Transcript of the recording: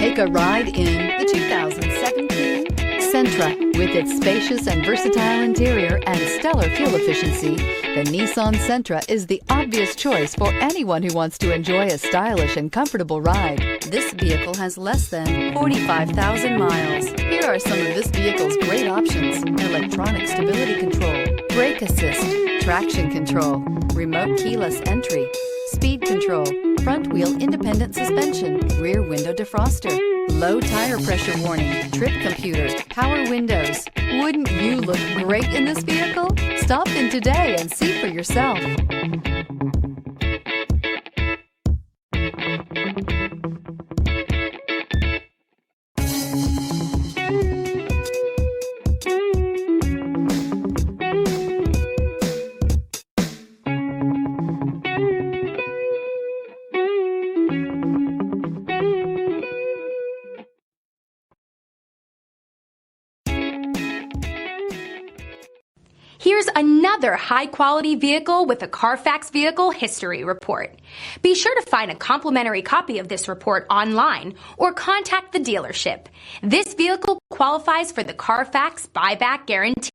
Take a ride in the 2017 Sentra. With its spacious and versatile interior and stellar fuel efficiency, the Nissan Sentra is the obvious choice for anyone who wants to enjoy a stylish and comfortable ride. This vehicle has less than 45,000 miles. Here are some of this vehicle's great options: electronic stability control, brake assist, traction control, remote keyless entry, speed control, front wheel independent suspension, rear window defroster, low tire pressure warning, trip computer, power windows. Wouldn't you look great in this vehicle? Stop in today and see for yourself. Here's another high-quality vehicle with a Carfax Vehicle History Report. Be sure to find a complimentary copy of this report online or contact the dealership. This vehicle qualifies for the Carfax Buyback Guarantee.